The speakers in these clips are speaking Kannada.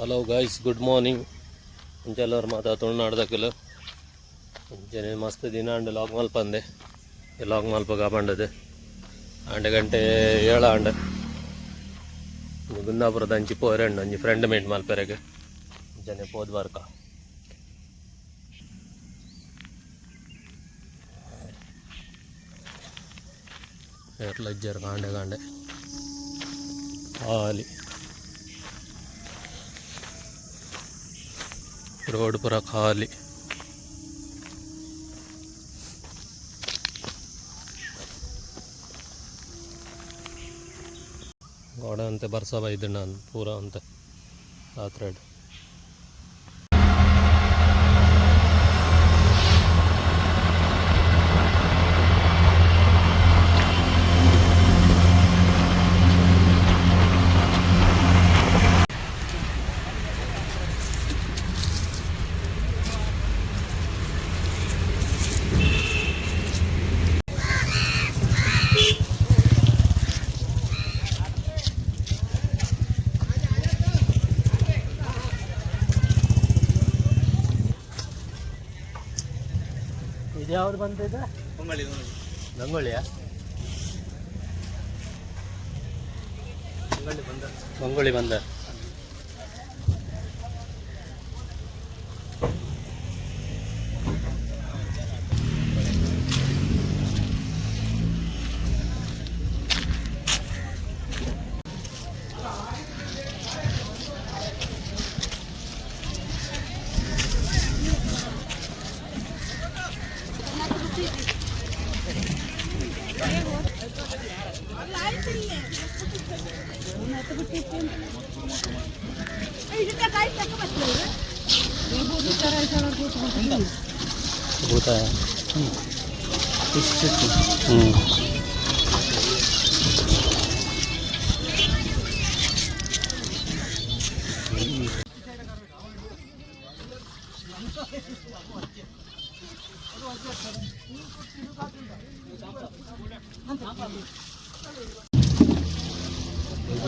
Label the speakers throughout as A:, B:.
A: Hello guys, good morning. ಮುಂಚೆಲ್ಲವ್ರು ತುಳುನಾಡ್ದಕ್ಕೆಲ್ಲ ಮುಂಚೆ ಮಸ್ತ್ ದಿನ ಅಂಡ್ ಲಾಗ್ ಮಲ್ಪ ಅಂದೆ ಲಾಗ್ ಮಲ್ಪ ಕಾಪಂಡದು ಅಂಡೆ ಗಂಟೆ 7 ಅಂಡೆ ಗುಂದಾಪುರದ ಅಂಚಿ ಪೋರೆಂಡು ಒಂಜಿ ಫ್ರೆಂಡ್ ಮೀಟ್ ಮಲ್ಪೆರೆಗೆ ಜನೆ ಪೋದ್ ಬರ್ಕ ಏರ್ಲಜ್ಜರ್ ಕಾಂಡೆ ಕಾಂಡೆ ಖಾಲಿ रोड पूरा खाली गोड़ अंते बरसा बईद नान पूरा अंते रात्रि ಇದು ಯಾವ್ದು ಬಂದಿದೆ? ಗಂಗೊಳ್ಳಿಯಾ? ಗಂಗೊಳ್ಳಿ ಬಂದ होता है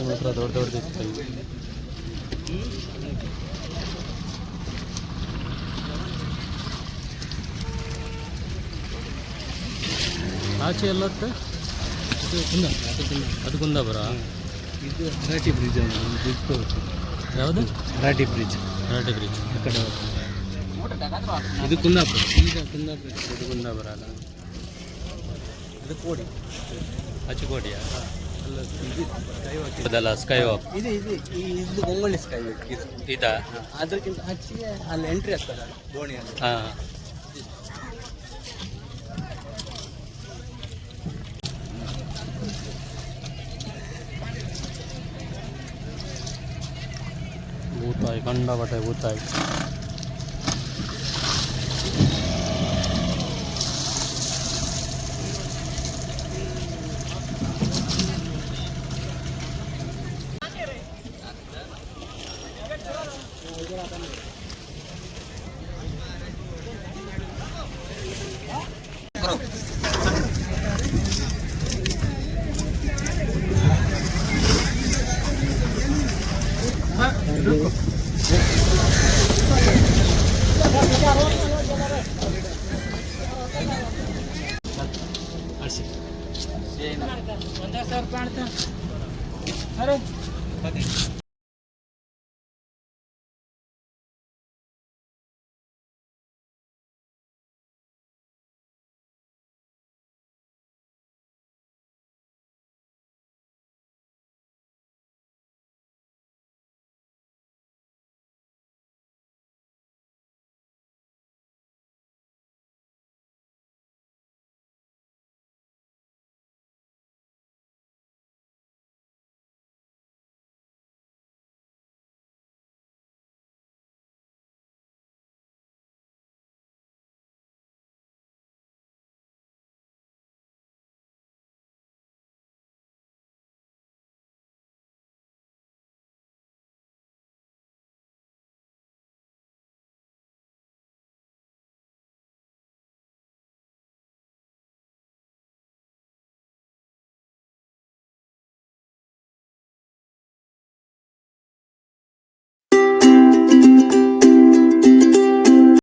A: ಮಾತ್ರ ದೊಡ್ಡ ದೊಡ್ಡದಿತ್ತು. ಆಚೆ ಎಲ್ಲತ್ತ ಅದು ಕುಂದಾಪುರ.
B: ಇದು ರಾಟಿ ಬ್ರಿಡ್ಜ್.
A: ಯಾವುದು?
B: ರಾಟಿ ಬ್ರಿಡ್ಜ್.
A: ರಾಟಿ ಬ್ರಿಡ್ಜ್
B: ಆ ಕಡೆ ಇದು ಕುಂದಾಪುರ. ಇದು ಕುಂದಾಪುರ.
A: ಇದು ಕುಂದಾಪುರ ಅಲ್ಲ,
B: ಅದು ಕೋಡಿ.
A: ಆಚೆ ಕೋಡಿಯಾ?
B: ಅಲ್ಲ, ಇದು
A: ಅದಲ್ಲ ಸ್ಕೈ ವಾಕ್.
B: ಇದು ಇದು ಇದು ಗಂಗೊಳ್ಳಿ ಸ್ಕೈ ವಾಕ್. ಇದು
A: ಇದಾ?
B: ಅದಕ್ಕಿಂತ ಆಚೆ ಅಲ್ಲಿ ಎಂಟ್ರಿ ಆಗ್ತದೆ ದೋಣಿಯಲ್ಲಿ.
A: ಹಾಂ, ಭೂತಾಯಿ ಕಂಡಬಟ್ಟೆ ಭೂತಾಯಿ.
B: अरे